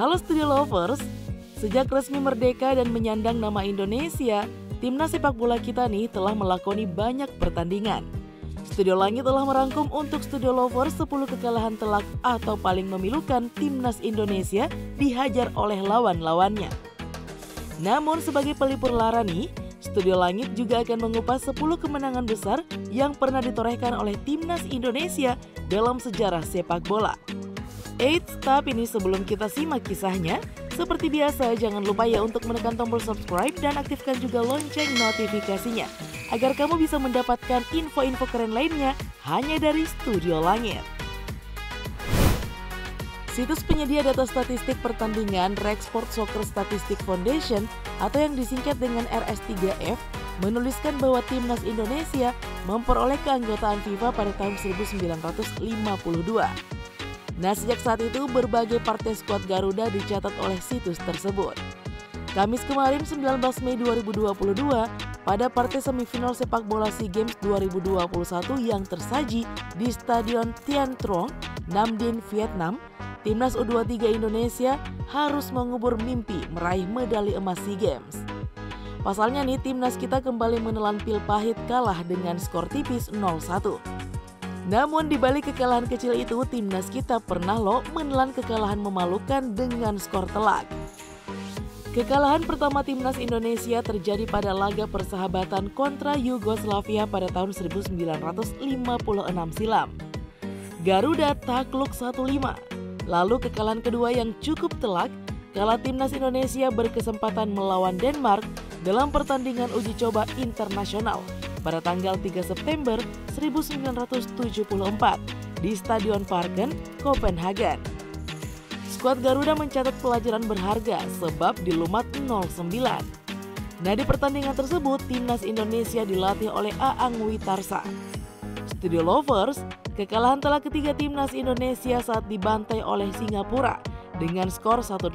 Halo Studio Lovers, sejak resmi merdeka dan menyandang nama Indonesia, timnas sepak bola kita nih telah melakoni banyak pertandingan. Studio Langit telah merangkum untuk Studio Lovers 10 kekalahan telak atau paling memilukan timnas Indonesia dihajar oleh lawan-lawannya. Namun sebagai pelipur lara nih, Studio Langit juga akan mengupas 10 kemenangan besar yang pernah ditorehkan oleh timnas Indonesia dalam sejarah sepak bola. Eits, tapi ini sebelum kita simak kisahnya, seperti biasa jangan lupa ya untuk menekan tombol subscribe dan aktifkan juga lonceng notifikasinya agar kamu bisa mendapatkan info-info keren lainnya hanya dari Studio Langit. Situs penyedia data statistik pertandingan Rexport Soccer Statistic Foundation atau yang disingkat dengan RS3F menuliskan bahwa timnas Indonesia memperoleh keanggotaan FIFA pada tahun 1952. Nah, sejak saat itu berbagai partai skuad Garuda dicatat oleh situs tersebut. Kamis kemarin 19 Mei 2022, pada partai semifinal sepak bola SEA Games 2021 yang tersaji di Stadion Tiên Trong, Nam Dinh, Vietnam, timnas U23 Indonesia harus mengubur mimpi meraih medali emas SEA Games. Pasalnya nih, timnas kita kembali menelan pil pahit kalah dengan skor tipis 0-1. Namun di balik kekalahan kecil itu, timnas kita pernah menelan kekalahan memalukan dengan skor telak. Kekalahan pertama timnas Indonesia terjadi pada laga persahabatan kontra Yugoslavia pada tahun 1956 silam. Garuda takluk 1-5. Lalu kekalahan kedua yang cukup telak kala timnas Indonesia berkesempatan melawan Denmark dalam pertandingan uji coba internasional pada tanggal 3 September 1974 di Stadion Parken, Copenhagen. Skuad Garuda mencatat pelajaran berharga sebab dilumat 0-9. Nah, di pertandingan tersebut timnas Indonesia dilatih oleh Aang Witarsa. Studio Lovers, kekalahan telak ketiga timnas Indonesia saat dibantai oleh Singapura dengan skor 1-8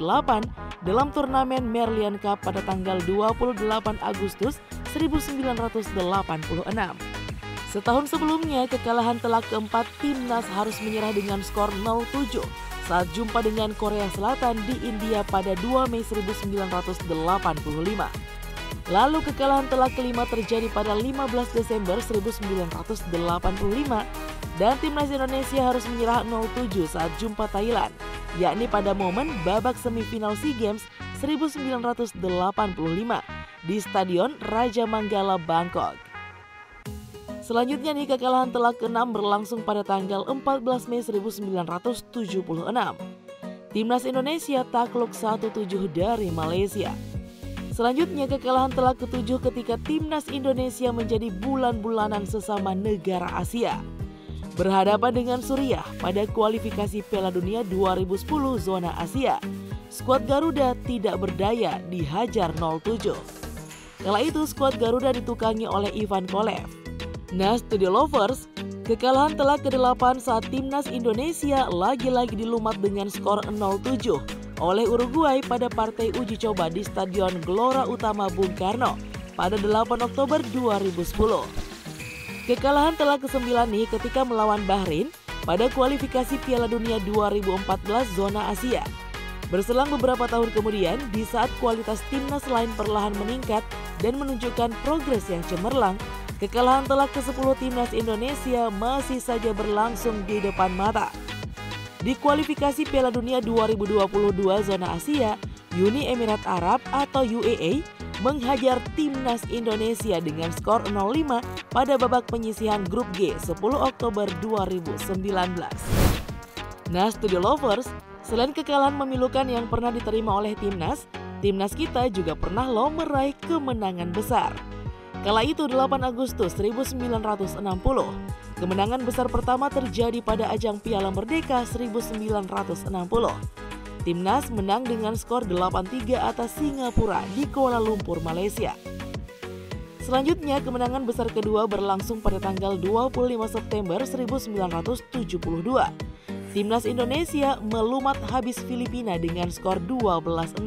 dalam turnamen Merlion Cup pada tanggal 28 Agustus 1986. Setahun sebelumnya, kekalahan telak keempat timnas harus menyerah dengan skor 0-7 saat jumpa dengan Korea Selatan di India pada 2 Mei 1985. Lalu kekalahan telak kelima terjadi pada 15 Desember 1985 dan timnas Indonesia harus menyerah 0-7 saat jumpa Thailand, yakni pada momen babak semifinal SEA Games 1985 di Stadion Raja Manggala, Bangkok. Selanjutnya nih, kekalahan telak ke-6 berlangsung pada tanggal 14 Mei 1976. Timnas Indonesia takluk 1-7 dari Malaysia. Selanjutnya kekalahan telak ke-7 ketika timnas Indonesia menjadi bulan-bulanan sesama negara Asia. Berhadapan dengan Suriah pada kualifikasi Piala Dunia 2010 zona Asia. Skuad Garuda tidak berdaya, dihajar 0-7. Kala itu skuad Garuda ditukangi oleh Ivan Kolev. Nah, Studio Lovers, kekalahan telak ke-8 saat timnas Indonesia lagi-lagi dilumat dengan skor 0-7 oleh Uruguay pada partai uji coba di Stadion Gelora Utama Bung Karno pada 8 Oktober 2010. Kekalahan telak ke-9 nih ketika melawan Bahrain pada kualifikasi Piala Dunia 2014 zona Asia. Berselang beberapa tahun kemudian, di saat kualitas timnas lain perlahan meningkat dan menunjukkan progres yang cemerlang, kekalahan telak ke-10 timnas Indonesia masih saja berlangsung di depan mata. Di kualifikasi Piala Dunia 2022 zona Asia, Uni Emirat Arab atau UAE menghajar timnas Indonesia dengan skor 0-5 pada babak penyisihan grup G 10 Oktober 2019. Nah, Studio Lovers, selain kekalahan memilukan yang pernah diterima oleh timnas kita juga pernah meraih kemenangan besar. Kala itu 8 Agustus 1960, kemenangan besar pertama terjadi pada ajang Piala Merdeka 1960. Timnas menang dengan skor 8-3 atas Singapura di Kuala Lumpur, Malaysia. Selanjutnya, kemenangan besar kedua berlangsung pada tanggal 25 September 1972. Timnas Indonesia melumat habis Filipina dengan skor 12-0.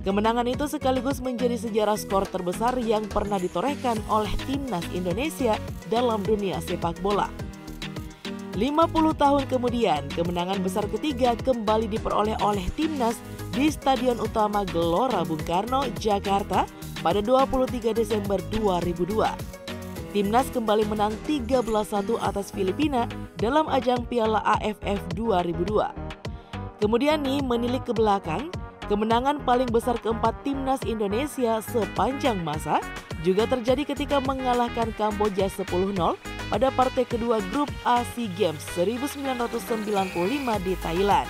Kemenangan itu sekaligus menjadi sejarah skor terbesar yang pernah ditorehkan oleh timnas Indonesia dalam dunia sepak bola. 50 tahun kemudian, kemenangan besar ketiga kembali diperoleh oleh Timnas di Stadion Utama Gelora Bung Karno, Jakarta pada 23 Desember 2002. Timnas kembali menang 13-1 atas Filipina dalam ajang Piala AFF 2002. Kemudian nih menilik ke belakang, kemenangan paling besar keempat Timnas Indonesia sepanjang masa juga terjadi ketika mengalahkan Kamboja 10-0 pada partai kedua grup A SEA Games 1995 di Thailand.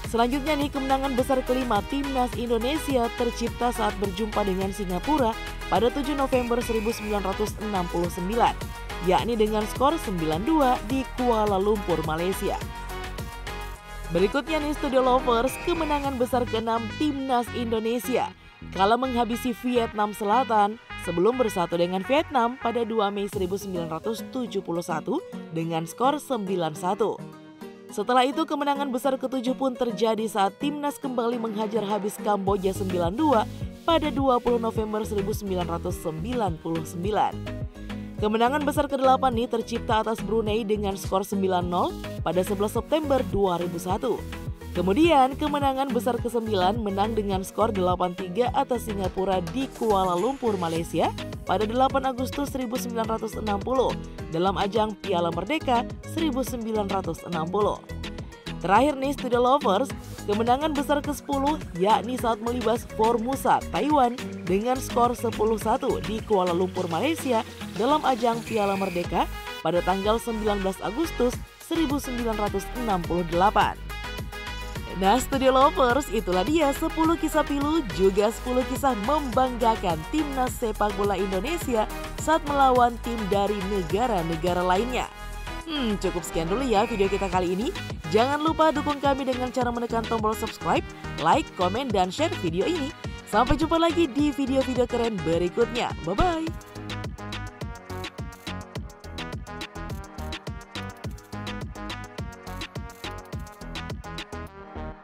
Selanjutnya nih, kemenangan besar kelima Timnas Indonesia tercipta saat berjumpa dengan Singapura pada 7 November 1969, yakni dengan skor 9-2 di Kuala Lumpur, Malaysia. Berikutnya nih Studio Lovers, kemenangan besar ke-6 Timnas Indonesia kala menghabisi Vietnam Selatan sebelum bersatu dengan Vietnam pada 2 Mei 1971 dengan skor 9-1. Setelah itu kemenangan besar ke-7 pun terjadi saat Timnas kembali menghajar habis Kamboja 9-2 pada 20 November 1999. Kemenangan besar ke-8 nih tercipta atas Brunei dengan skor 9-0 pada 11 September 2001. Kemudian kemenangan besar ke-9 menang dengan skor 8-3 atas Singapura di Kuala Lumpur, Malaysia pada 8 Agustus 1960 dalam ajang Piala Merdeka 1960. Terakhir nih Studio Lovers, kemenangan besar ke-10 yakni saat melibas Formosa, Taiwan dengan skor 10-1 di Kuala Lumpur, Malaysia dalam ajang Piala Merdeka pada tanggal 19 Agustus 1968. Nah Studio Lovers, itulah dia 10 kisah pilu juga 10 kisah membanggakan Timnas Sepak Bola Indonesia saat melawan tim dari negara-negara lainnya. Cukup sekian dulu ya video kita kali ini. Jangan lupa dukung kami dengan cara menekan tombol subscribe, like, komen, dan share video ini. Sampai jumpa lagi di video-video keren berikutnya. Bye-bye!